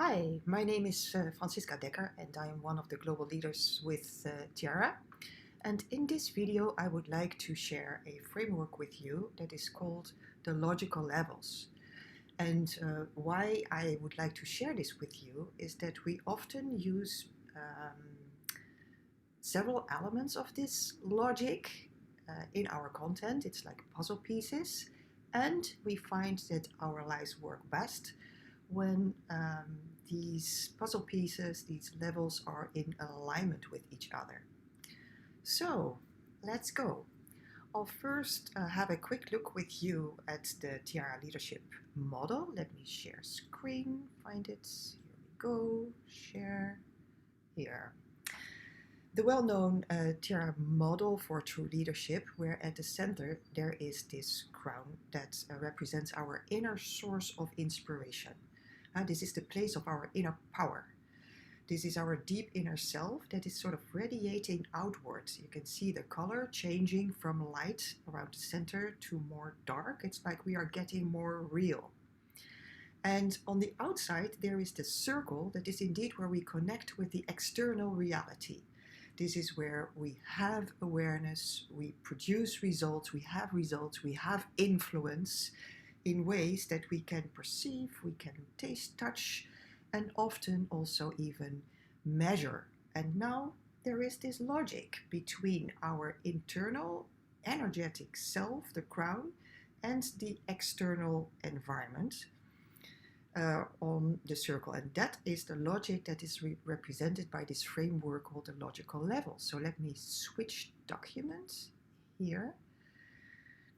Hi, my name is Franziska Dekker and I am one of the global leaders with Tierra. And in this video, I would like to share a framework with you that is called the logical levels. And why I would like to share this with you is that we often use several elements of this logic in our content. It's like puzzle pieces. And we find that our lives work best when these puzzle pieces, these levels are in alignment with each other. So let's go. I'll first have a quick look with you at the Tierra leadership model. Let me share screen, find it. Here we go, share, here. The well-known Tierra model for true leadership, where at the center there is this crown that represents our inner source of inspiration. This is the place of our inner power. This is our deep inner self that is sort of radiating outwards. You can see the color changing from light around the center to more dark. It's like we are getting more real. And on the outside, there is the circle that is indeed where we connect with the external reality. This is where we have awareness, we produce results, we have influence in ways that we can perceive, we can taste, touch, and often also even measure. And now there is this logic between our internal energetic self, the crown, and the external environment on the circle. And that is the logic that is represented by this framework called the logical level. So let me switch documents here.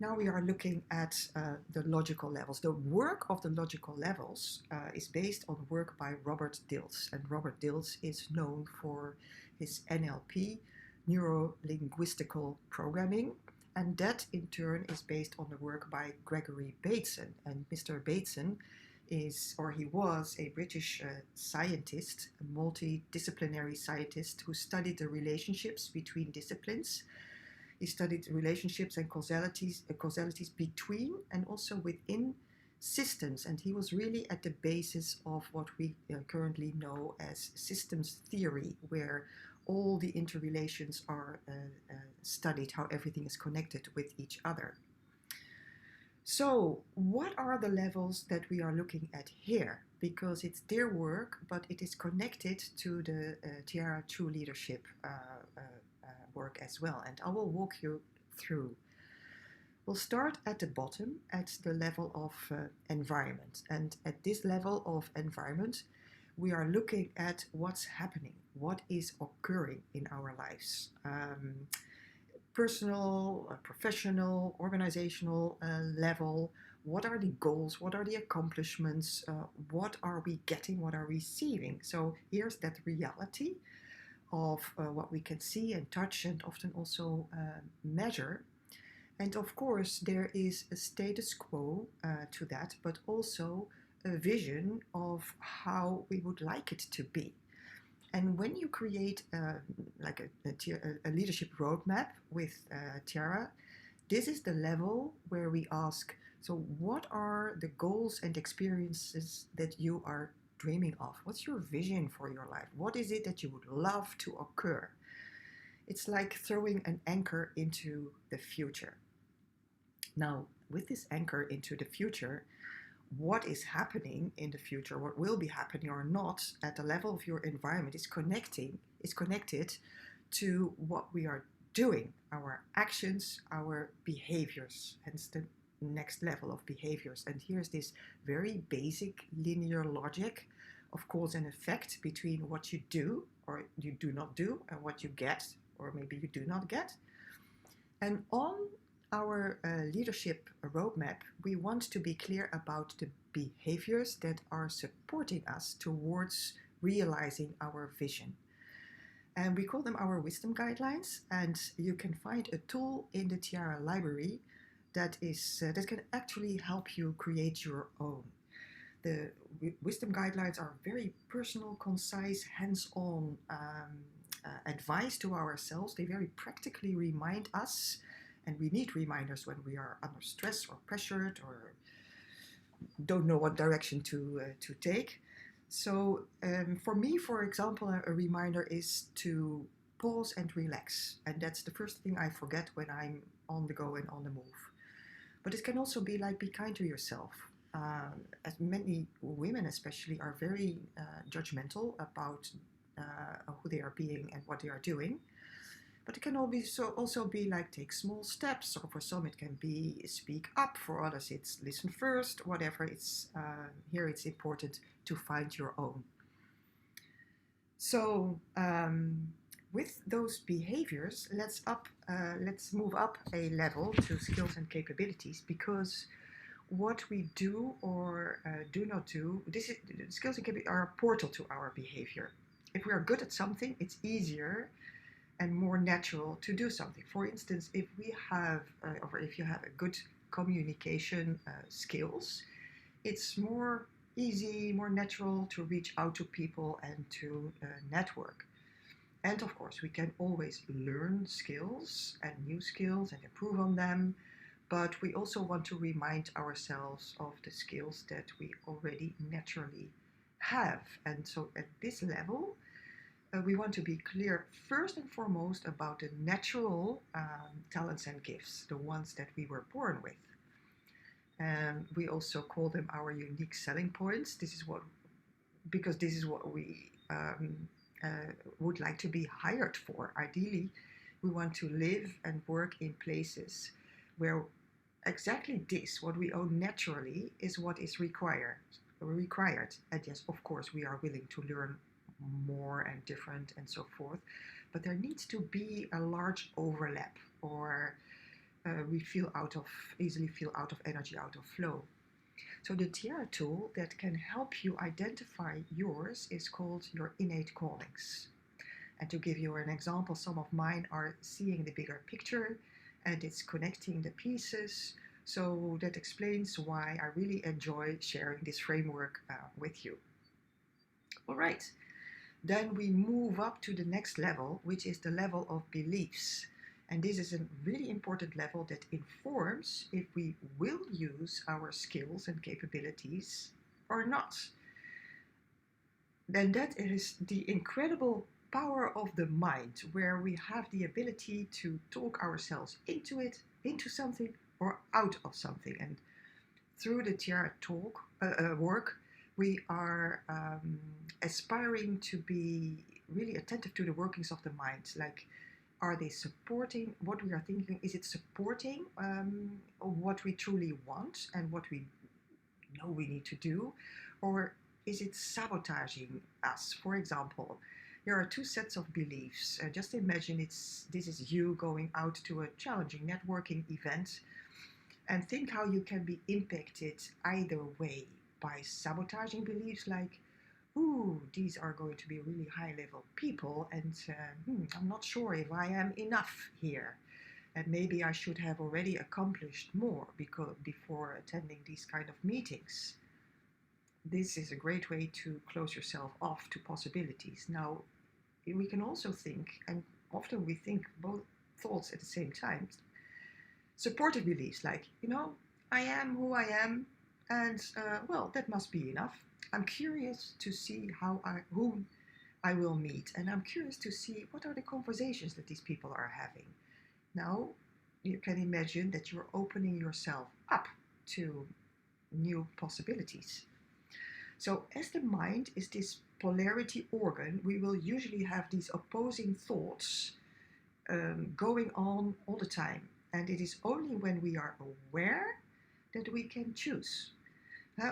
Now we are looking at the logical levels. The work of the logical levels is based on work by Robert Dilts. And Robert Dilts is known for his NLP, neuro-linguistical programming. And that in turn is based on the work by Gregory Bateson. And Mr. Bateson he was a British scientist, a multidisciplinary scientist who studied the relationships between disciplines. He studied relationships and causalities between and also within systems. And he was really at the basis of what we currently know as systems theory, where all the interrelations are studied, how everything is connected with each other. So what are the levels that we are looking at here? Because it's their work, but it is connected to the Tierra True Leadership work as well. And I will walk you through. We'll start at the bottom, at the level of environment. And at this level of environment, we are looking at what's happening, what is occurring in our lives. Personal, professional, organizational level. What are the goals? What are the accomplishments? What are we getting? What are we receiving? So here's that reality of what we can see and touch and often also measure. And of course, there is a status quo to that, but also a vision of how we would like it to be. And when you create like a leadership roadmap with Tierra, this is the level where we ask, so what are the goals and experiences that you are dreaming of? What's your vision for your life? What is it that you would love to occur? It's like throwing an anchor into the future. Now, with this anchor into the future, what is happening in the future, what will be happening or not at the level of your environment is connected to what we are doing, our actions, our behaviors, hence the next level of behaviors. And here's this very basic linear logic of cause and effect between what you do or you do not do and what you get or maybe you do not get. And on our leadership roadmap, we want to be clear about the behaviors that are supporting us towards realizing our vision. And we call them our wisdom guidelines, and you can find a tool in the Tierra library that can actually help you create your own. The wisdom guidelines are very personal, concise, hands-on advice to ourselves. They very practically remind us, and we need reminders when we are under stress or pressured or don't know what direction to take. So for me, for example, a reminder is to pause and relax. And that's the first thing I forget when I'm on the go and on the move. But it can also be like be kind to yourself. As many women, especially, are very judgmental about who they are being and what they are doing. But it can also be like take small steps, or for some it can be speak up. For others, it's listen first. Whatever. It's here. It's important to find your own. So with those behaviors, let's move up a level to skills and capabilities, because what we do or do not do, skills and capabilities are a portal to our behavior. If we are good at something, it's easier and more natural to do something. For instance, if we have, or if you have a good communication skills, it's more easy, more natural to reach out to people and to network. And of course, we can always learn skills and new skills and improve on them. But we also want to remind ourselves of the skills that we already naturally have. And so at this level, we want to be clear first and foremost about the natural talents and gifts, the ones that we were born with. And we also call them our unique selling points. Because this is what we would like to be hired for. Ideally, we want to live and work in places where exactly this, what we own naturally, is what is required. And yes, of course, we are willing to learn more and different and so forth, but there needs to be a large overlap, or we easily feel out of energy, out of flow. So the Tierra tool that can help you identify yours is called your innate callings. And to give you an example, some of mine are seeing the bigger picture, and it's connecting the pieces. So that explains why I really enjoy sharing this framework with you. All right, then we move up to the next level, which is the level of beliefs. And this is a really important level that informs if we will use our skills and capabilities or not. Then that is the incredible power of the mind, where we have the ability to talk ourselves into it, into something, or out of something. And through the Tierra work, we are aspiring to be really attentive to the workings of the mind. Like, are they supporting what we are thinking? Is it supporting what we truly want and what we know we need to do? Or is it sabotaging us? For example, there are two sets of beliefs. Just imagine this is you going out to a challenging networking event, and think how you can be impacted either way by sabotaging beliefs like, ooh, these are going to be really high level people, and I'm not sure if I am enough here. And maybe I should have already accomplished more before attending these kind of meetings. This is a great way to close yourself off to possibilities. Now, we can also think, and often we think both thoughts at the same time, supportive beliefs like, I am who I am, and well, that must be enough. I'm curious to see whom I will meet, and I'm curious to see what are the conversations that these people are having. Now, you can imagine that you're opening yourself up to new possibilities. So, as the mind is this polarity organ, we will usually have these opposing thoughts going on all the time. And it is only when we are aware that we can choose.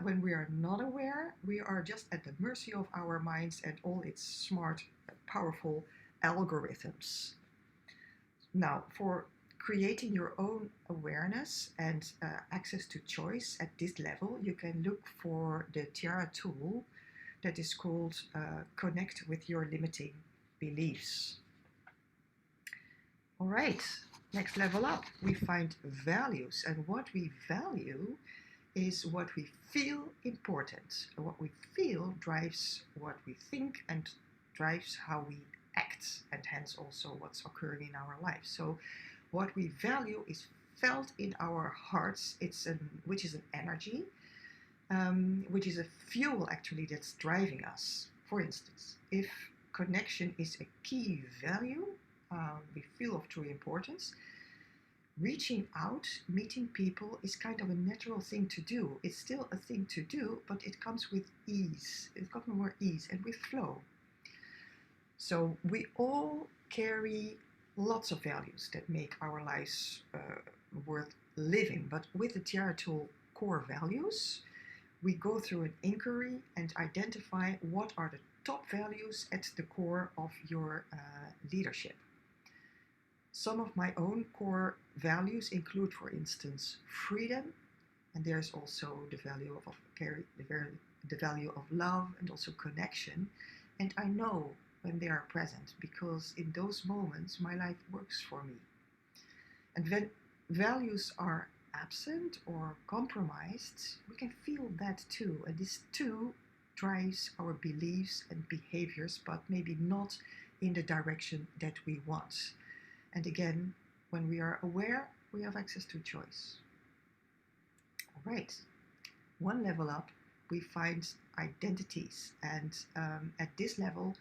When we are not aware, we are just at the mercy of our minds and all its smart, powerful algorithms. Now, for creating your own awareness and access to choice at this level, you can look for the Tierra tool that is called Connect with Your Limiting Beliefs. All right, next level up, we find values. And what we value is what we feel important. And what we feel drives what we think and drives how we act, and hence also what's occurring in our life. So what we value is felt in our hearts, which is an energy, which is a fuel actually that's driving us. For instance, if connection is a key value we feel of true importance, reaching out, meeting people is kind of a natural thing to do. It's still a thing to do, but it comes with ease. It's got more ease and with flow. So we all carry lots of values that make our lives worth living. But with the Tierra tool core values, we go through an inquiry and identify what are the top values at the core of your leadership. Some of my own core values include, for instance, freedom, and there's also the value of the value of love and also connection. And I know when they are present because in those moments my life works for me. And when values are absent or compromised, we can feel that too. And this too drives our beliefs and behaviors, but maybe not in the direction that we want. And again, when we are aware, we have access to choice. All right, one level up, we find identities. And at this level,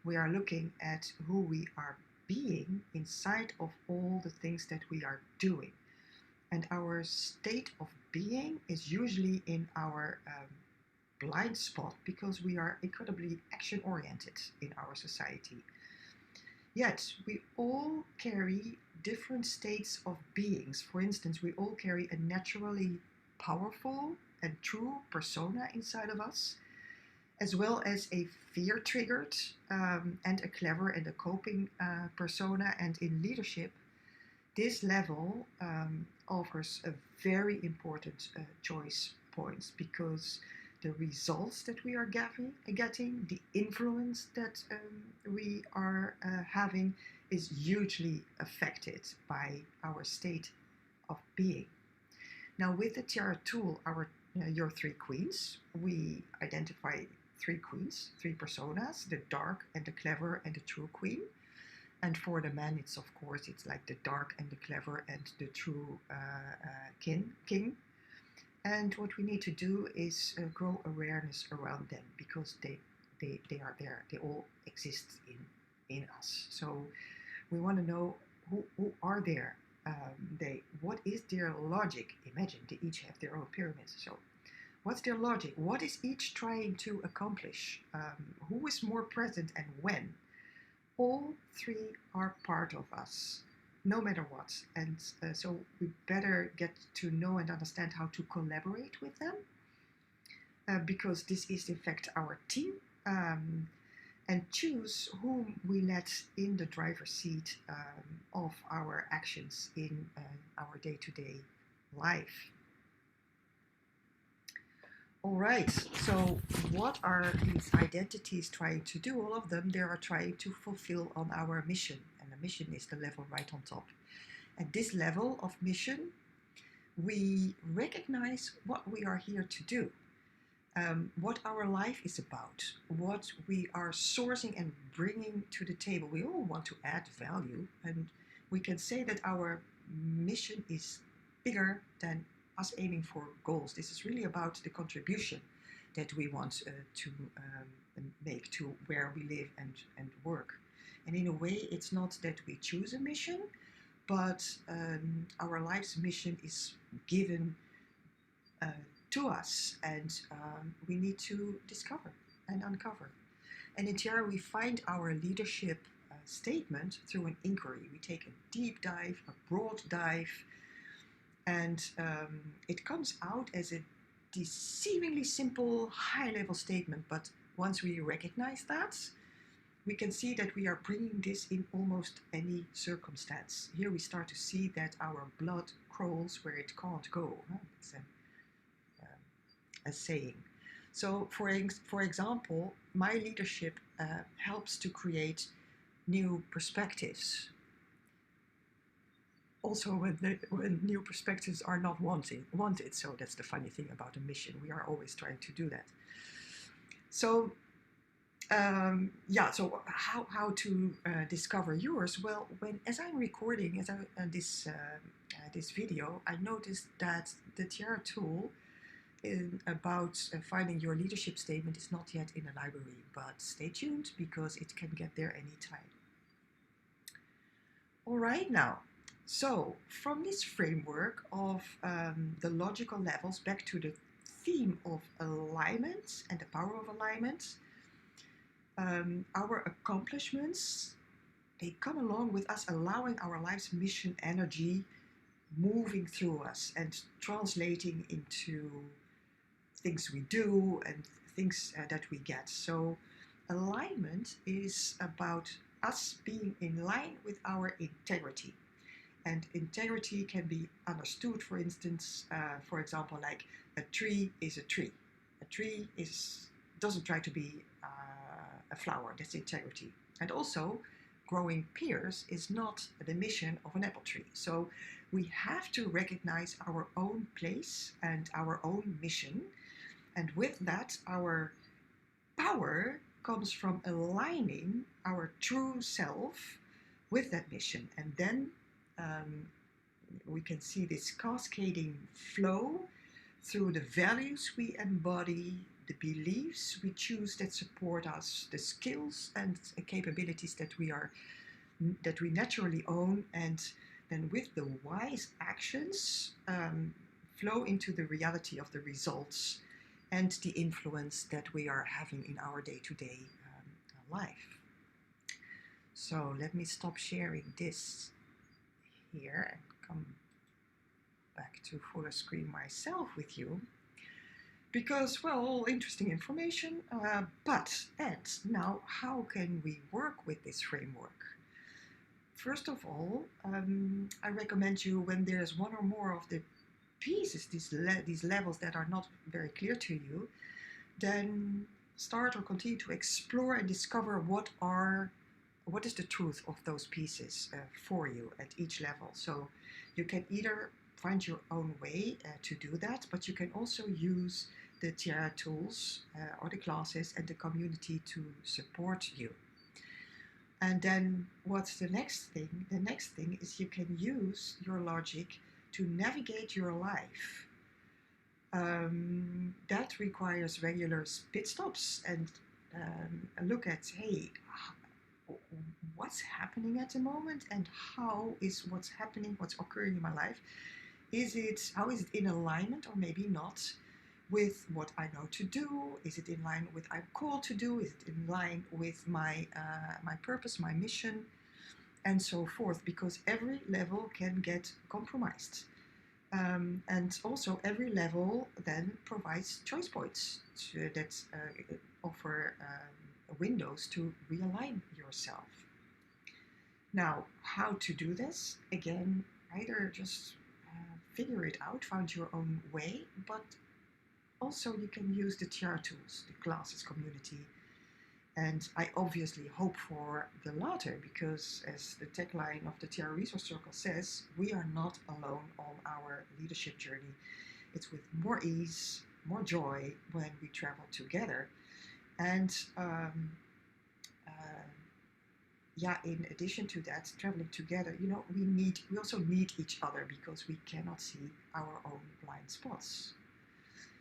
we are looking at who we are being inside of all the things that we are doing. And our state of being is usually in our blind spot because we are incredibly action-oriented in our society. Yet, we all carry different states of beings. For instance, we all carry a naturally powerful and true persona inside of us, as well as a fear-triggered and a clever and a coping persona. And in leadership, this level offers a very important choice points because the results that we are getting, the influence that we are having is hugely affected by our state of being. Now with the Tierra tool, your three queens, we identify three queens, three personas, the dark and the clever and the true queen. And for the man, it's like the dark and the clever and the true king. And what we need to do is grow awareness around them because they are there. They all exist in us. So we want to know who are there. What is their logic? Imagine they each have their own pyramids. So what's their logic? What is each trying to accomplish? Who is more present and when? All three are part of us, no matter what. And so we better get to know and understand how to collaborate with them because this is in fact our team, and choose whom we let in the driver's seat of our actions in our day-to-day life. All right, so what are these identities trying to do? All of them, they are trying to fulfill on our mission. And the mission is the level right on top. At this level of mission, we recognize what we are here to do, what our life is about, what we are sourcing and bringing to the table. We all want to add value, and we can say that our mission is bigger than us aiming for goals. This is really about the contribution that we want to make to where we live and work. And in a way, it's not that we choose a mission, but our life's mission is given to us, and we need to discover and uncover. And in Tierra, we find our leadership statement through an inquiry. We take a deep dive, a broad dive, and it comes out as a deceivingly simple, high-level statement. But once we recognize that, we can see that we are bringing this in almost any circumstance. Here we start to see that our blood crawls where it can't go. It's a saying. So, for example, my leadership helps to create new perspectives. Also, when new perspectives are not wanted. So that's the funny thing about a mission. We are always trying to do that. So, so how to discover yours? Well, as I'm recording this video, I noticed that the Tierra tool about finding your leadership statement is not yet in a library, but stay tuned because it can get there anytime. All right, now, so from this framework of the logical levels back to the theme of alignment and the power of alignment, our accomplishments, they come along with us allowing our life's mission energy moving through us and translating into things we do and things that we get. So alignment is about us being in line with our integrity. And integrity can be understood, for instance, for example, like a tree is a tree. A tree doesn't try to be a flower, that's integrity. And also, growing pears is not the mission of an apple tree. So we have to recognize our own place and our own mission. And with that, our power comes from aligning our true self with that mission. And then we can see this cascading flow through the values we embody, the beliefs we choose that support us, the skills and capabilities that we naturally own, and then with the wise actions flow into the reality of the results and the influence that we are having in our day-to-day life. So let me stop sharing this here and come back to fuller screen myself with you, because, well, all interesting information, and now how can we work with this framework? First of all, I recommend you, when there's one or more of the pieces, these levels that are not very clear to you, then start or continue to explore and discover what is the truth of those pieces for you at each level. So you can either find your own way to do that, but you can also use the Tierra tools or the classes and the community to support you. And then what's the next thing? The next thing is you can use your logic to navigate your life. That requires regular pit stops and look at, hey, what's happening at the moment, and how is what's occurring in my life, how is it in alignment or maybe not with what I know to do? Is it in line with what I'm called to do? Is it in line with my purpose, my mission, and so forth? Because every level can get compromised. And also every level then provides choice points that offer windows to realign yourself. Now, how to do this? Again, either just figure it out, find your own way, but also you can use the Tierra tools, the classes community. And I obviously hope for the latter, because as the tagline of the Tierra Resource Circle says, we are not alone on our leadership journey. It's with more ease, more joy when we travel together. And in addition to that, traveling together, we also need each other, because we cannot see our own blind spots.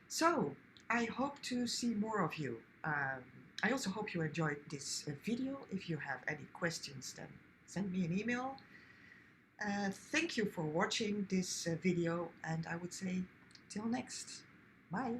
So I hope to see more of you. I also hope you enjoyed this video. If you have any questions, then send me an email. Thank you for watching this video, and I would say till next. Bye.